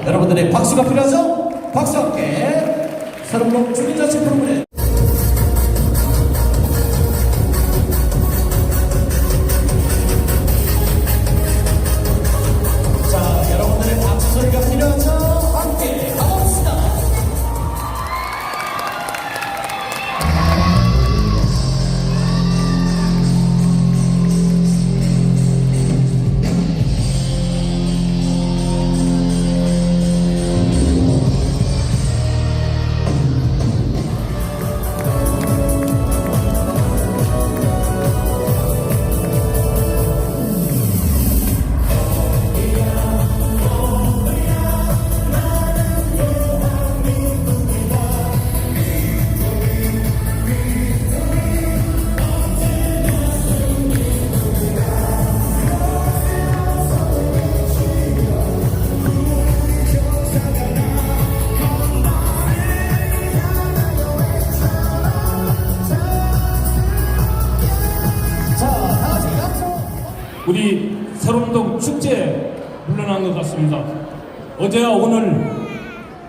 여러분들의 박수가 필요하죠? 박수와 함께 새로운 주민자치 프로그램 우리 새롬동 축제에 물러난 것 같습니다. 어제와 오늘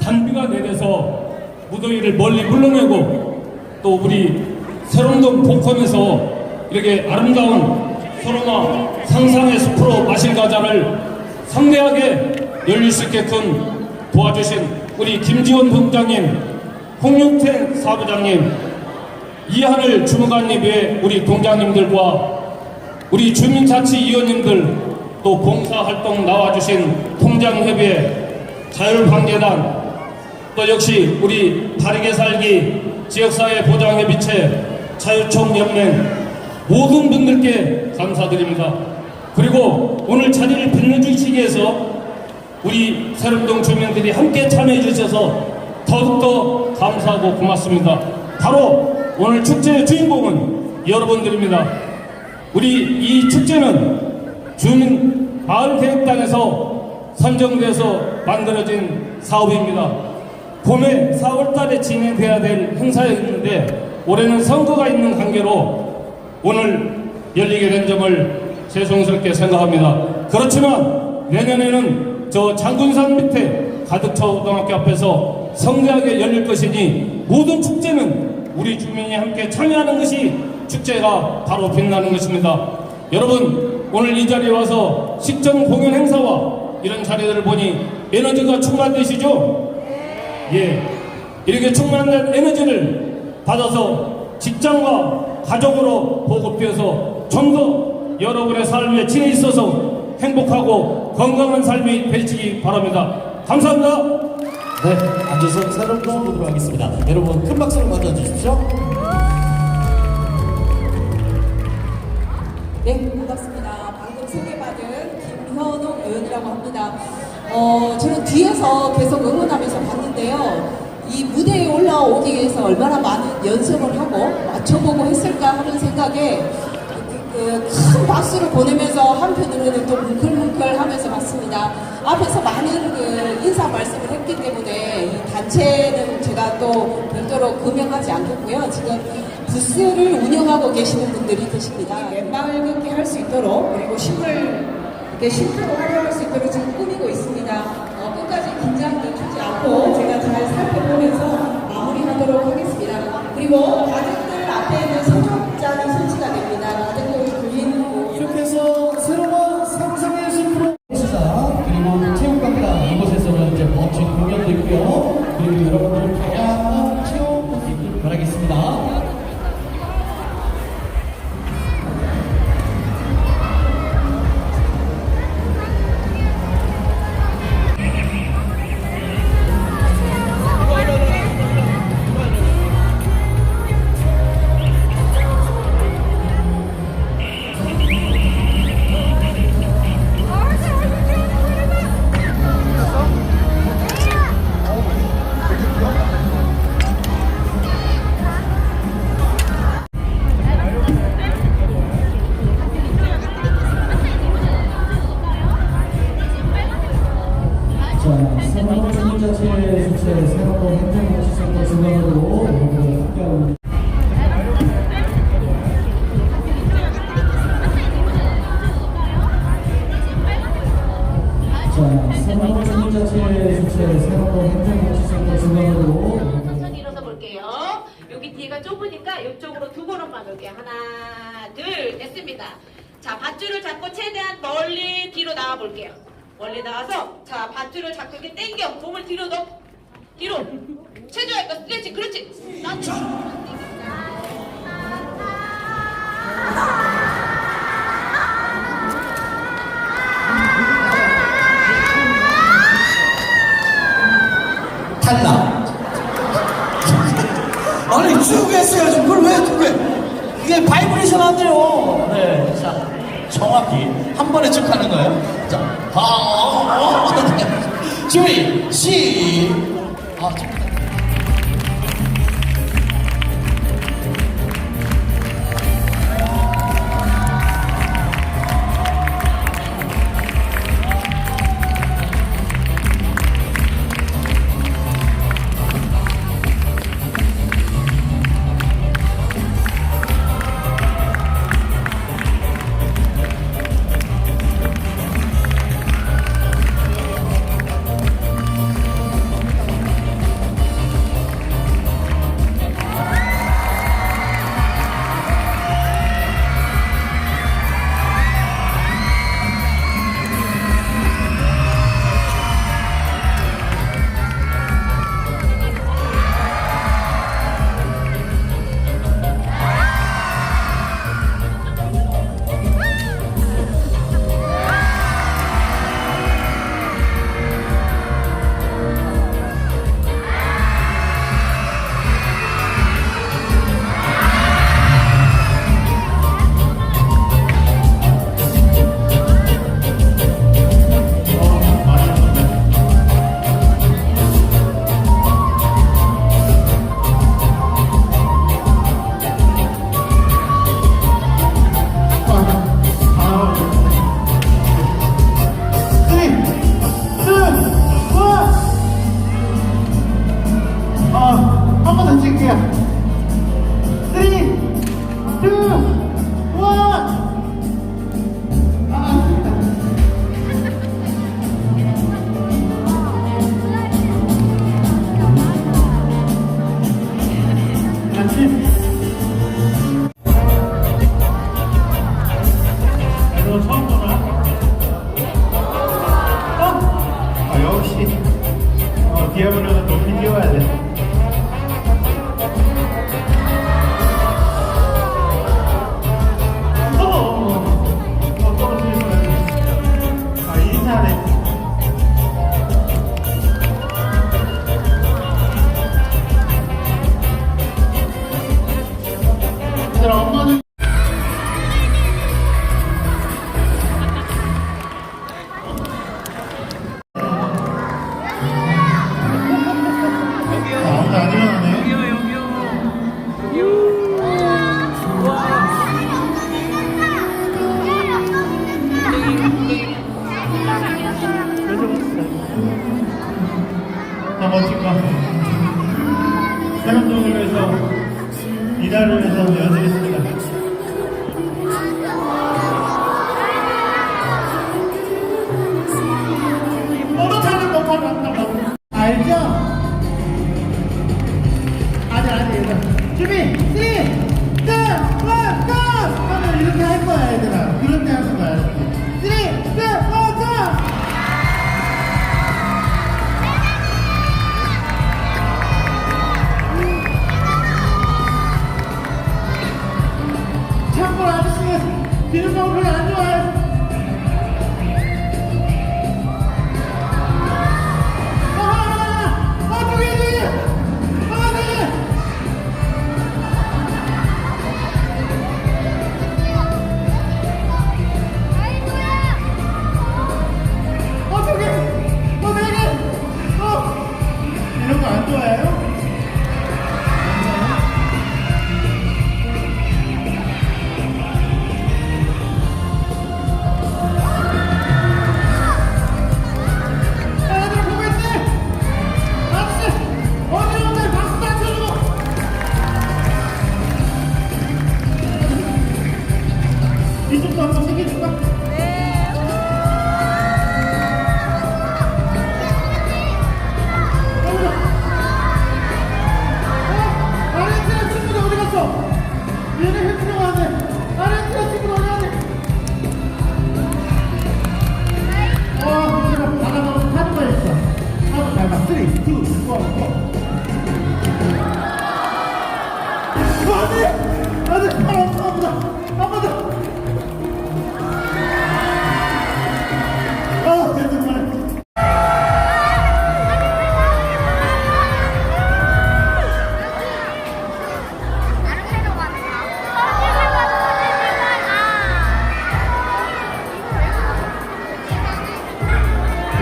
단비가 내려서 무더위를 멀리 물러내고 또 우리 새롬동 복원에서 이렇게 아름다운 소로마 상상의 숲으로 마실 가자를 성대하게 열릴 수 있게끔 도와주신 우리 김지원 본부장님, 홍육태 사부장님, 이하늘 주무관님 외 우리 동장님들과 우리 주민자치위원님들 또 봉사활동 나와주신 통장협의회, 자율방재단 또 역시 우리 바르게 살기 지역사회 보장협의체, 자유총연맹 모든 분들께 감사드립니다. 그리고 오늘 자리를 빛내주시기 위해서 우리 새롬동 주민들이 함께 참여해 주셔서 더욱더 감사하고 고맙습니다. 바로 오늘 축제의 주인공은 여러분들입니다. 우리 이 축제는 주민 마을계획단에서 선정돼서 만들어진 사업입니다. 봄에 4월달에 진행돼야 될 행사였는데 올해는 선거가 있는 관계로 오늘 열리게 된 점을 죄송스럽게 생각합니다. 그렇지만 내년에는 저 장군산 밑에 가덕초등학교 앞에서 성대하게 열릴 것이니 모든 축제는 우리 주민이 함께 참여하는 것이 축제가 바로 빛나는 것입니다. 여러분 오늘 이 자리에 와서 식전 공연 행사와 이런 자리들을 보니 에너지가 충만되시죠? 예, 이렇게 충만된 에너지를 받아서 직장과 가족으로 보급되어서 좀 더 여러분의 삶에 지혜 있어서 행복하고 건강한 삶이 되시기 바랍니다. 감사합니다. 네, 앉아서 새롬동 보도록 하겠습니다. 여러분 큰 박수를 맞아주십시오. 네, 반갑습니다. 방금 소개받은 김현웅 의원이라고 합니다. 저는 뒤에서 계속 응원하면서 봤는데요. 이 무대에 올라오기 위해서 얼마나 많은 연습을 하고 맞춰보고 했을까 하는 생각에 큰 박수를 보내면서 한편으로는 또 뭉클뭉클 하면서 봤습니다. 앞에서 많은 인사 말씀을 했기 때문에 이 단체는 제가 또 별도로 금명하지 않겠고요. 지금 부스를 운영하고 계시는 분들이 계십니다. 맨마을 걷기 할 수 있도록 그리고 쉼을 이렇게 쉼터로 활용할 수 있도록 지금 꾸미고 있습니다. 끝까지 긴장 늦추지 않고 제가 잘 살펴보면서 마무리하도록 하겠습니다. 그리고 가족들 앞에 있는 소독장이 설치가 됩니다. 가족들 굴리는 이렇게 해서 새로운 상상의 숲으로 시사 그리고 체육관광 이곳에서는 이제 멋진 공연도 있고요. 그리고 여러분들 다양한 체험 보시길 바라겠습니다. 새로운 주민자치의 주체 새로운 행정복지센터 중앙으로 여러분들 함께하고 새로운 주민자치의 주체 또 행정복지센터 중앙으로 천천히 일어서 볼게요. 여기 뒤가 좁으니까 이쪽으로 두 걸음만 올게요. 하나, 둘, 됐습니다. 자, 밧줄을 잡고 최대한 멀리 뒤로 나와 볼게요. 멀리 나와서, 자, 밧줄을 잡고 이렇게 당겨. 몸을 뒤로 넣어. 뒤로. 체조할까? 스트레칭. 그렇지. 나한테. 탈락. 아니 쭉 했어야지. 그걸 왜 이게 바이브레이션 안 돼요. 네, 자 정확히 한 번에 쭉 하는 거예요. 자, 준비 시.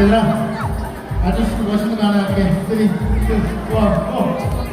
얘들아, 아저씨 멋있는 거 하나 할게. 3, 2, 1, 고!